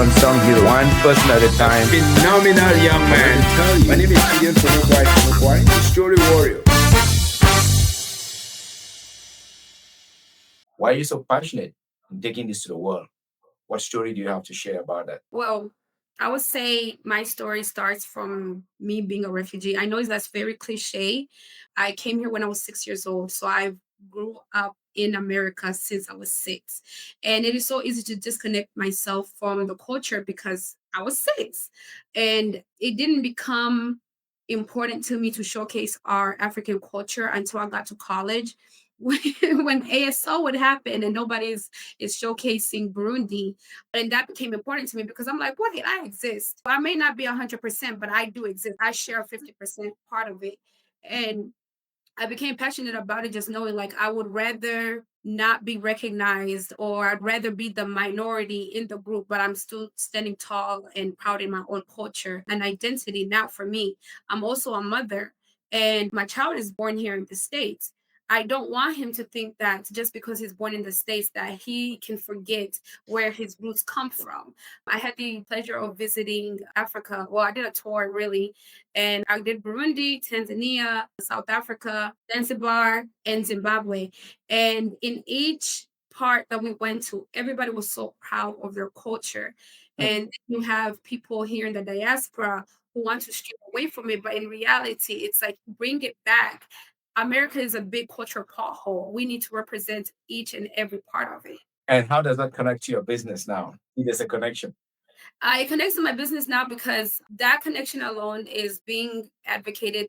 unsung hero, one person at a time. Phenomenal young man. My name is Gideon Fonokwai, the story warrior. Why are you so passionate in taking this to the world? What story do you have to share about that? Well, I would say my story starts from me being a refugee. I know that's very cliche. I came here when I was 6 years old. So I grew up in America since I was six. And it is so easy to disconnect myself from the culture because I was six. And it didn't become important to me to showcase our African culture until I got to college. When ASO would happen and is showcasing Burundi, and that became important to me because I'm like, what? I exist. I may not be 100%, but I do exist. I share a 50% part of it. And I became passionate about it, just knowing like I would rather not be recognized or I'd rather be the minority in the group, but I'm still standing tall and proud in my own culture and identity. Now, for me, I'm also a mother and my child is born here in the States. I don't want him to think that just because he's born in the States that he can forget where his roots come from. I had the pleasure of visiting Africa. Well, I did a tour really, and I did Burundi, Tanzania, South Africa, Zanzibar, and Zimbabwe. And in each part that we went to, everybody was so proud of their culture. And you have people here in the diaspora who want to stray away from it, but in reality, it's like bring it back. America is a big cultural pothole. We need to represent each and every part of it. And how does that connect to your business now? There's a connection. It connects to my business now because that connection alone is being advocated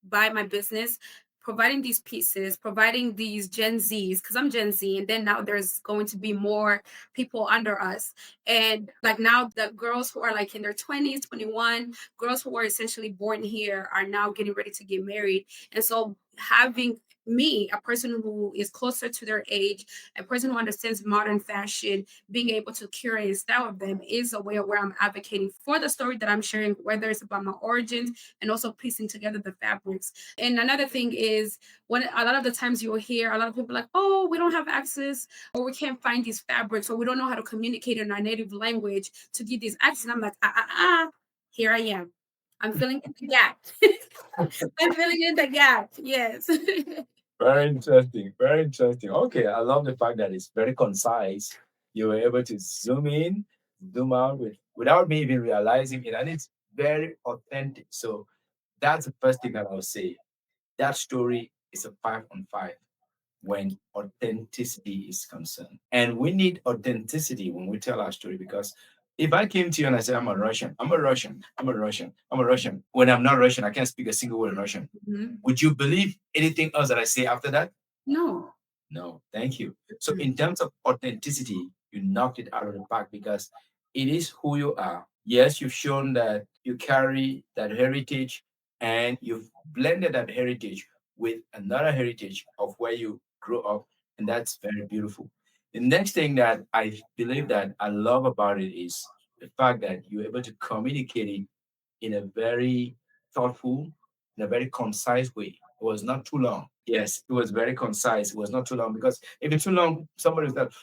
by my business, providing these pieces, providing these Gen Zs, because I'm Gen Z, and then now there's going to be more people under us. And like now, the girls who are like in their 20s, 21, girls who were essentially born here are now getting ready to get married. And so having me, a person who is closer to their age, a person who understands modern fashion, being able to curate and style of them is a way where I'm advocating for the story that I'm sharing, whether it's about my origins and also piecing together the fabrics. And another thing is when a lot of the times you will hear a lot of people like, oh, we don't have access or we can't find these fabrics or we don't know how to communicate in our native language to give these access. And I'm like, here I am. I'm filling in the gap. I'm filling in the gap. Yes. Very interesting. Very interesting. Okay, I love the fact that it's very concise. You were able to zoom in, zoom out without me even realizing it, and it's very authentic. So that's the first thing that I'll say. That story is a 5 on 5 when authenticity is concerned. And we need authenticity when we tell our story because if I came to you and I said, I'm a Russian, I'm a Russian, I'm a Russian, I'm a Russian, when I'm not Russian, I can't speak a single word in Russian. Would you believe anything else that I say after that? No. No, thank you. So, in terms of authenticity, you knocked it out of the park because it is who you are. Yes, you've shown that you carry that heritage and you've blended that heritage with another heritage of where you grew up, and that's very beautiful. The next thing that I believe that I love about it is the fact that you're able to communicate it in a very thoughtful, in a very concise way. It was not too long. Yes, it was very concise. It was not too long because if it's too long, somebody will start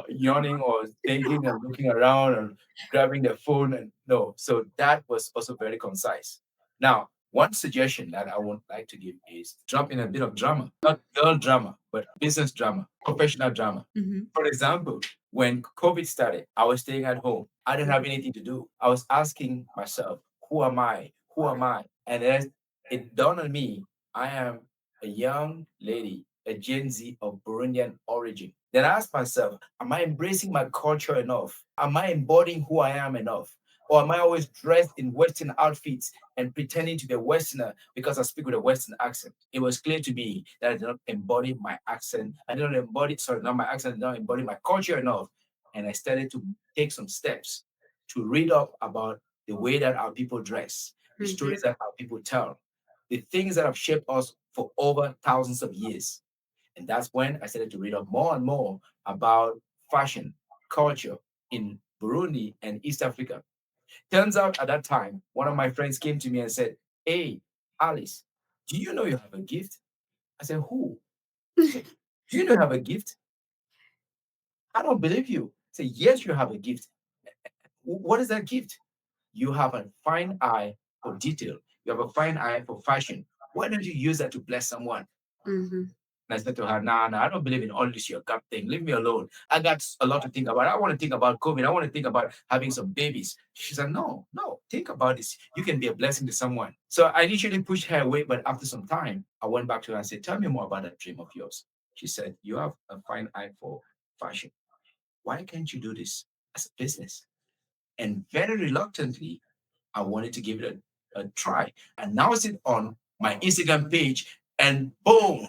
yawning or thinking and looking around and grabbing their phone. And no, so that was also very concise. Now, one suggestion that I would like to give is drop in a bit of drama, not girl drama, but business drama, professional drama. For example, when COVID started, I was staying at home. I didn't have anything to do. I was asking myself, who am I? Who am I? And then it dawned on me, I am a young lady, a Gen Z of Burundian origin. Then I asked myself, am I embracing my culture enough? Am I embodying who I am enough? Or am I always dressed in Western outfits and pretending to be a Westerner because I speak with a Western accent? It was clear to me that I did not embody my accent. I did not embody, sorry, not my accent, I did not embody my culture enough. And I started to take some steps to read up about the way that our people dress, the stories that our people tell, the things that have shaped us for over thousands of years. And that's when I started to read up more and more about fashion, culture in Burundi and East Africa. Turns out at that time, one of my friends came to me and said, hey, Alice, do you know you have a gift? I said, who? He said, do you know you have a gift? I don't believe you. I said, yes, you have a gift. What is that gift? You have a fine eye for detail. You have a fine eye for fashion. Why don't you use that to bless someone? Mhm. And I said to her, nah, nah, I don't believe in all this your gut thing. Leave me alone. I got a lot to think about. I want to think about COVID. I want to think about having some babies. She said, no, no, think about this. You can be a blessing to someone. So I initially pushed her away, but after some time, I went back to her and said, tell me more about that dream of yours. She said, you have a fine eye for fashion. Why can't you do this as a business? And very reluctantly, I wanted to give it a try. And now it on my Instagram page, and boom,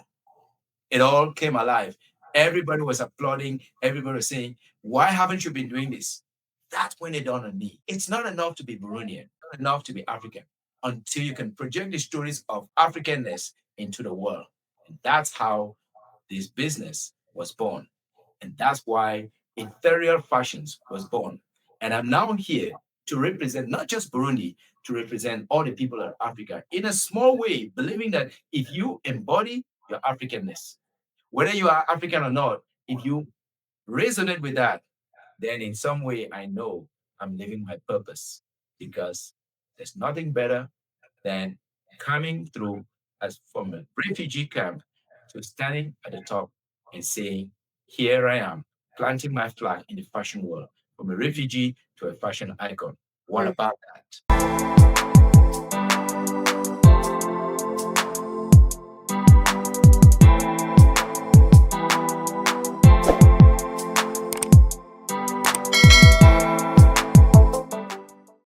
it all came alive. Everybody was applauding. Everybody was saying, why haven't you been doing this? That's when it dawned on me. It's not enough to be Burundian, not enough to be African until you can project the stories of Africanness into the world. And that's how this business was born. And that's why Ethereal Fashions was born. And I'm now here to represent not just Burundi, to represent all the people of Africa in a small way, believing that if you embody your Africanness, whether you are African or not, if you resonate with that, then in some way I know I'm living my purpose, because there's nothing better than coming through as from a refugee camp to standing at the top and saying, here I am, planting my flag in the fashion world, from a refugee to a fashion icon. What Mm. about that?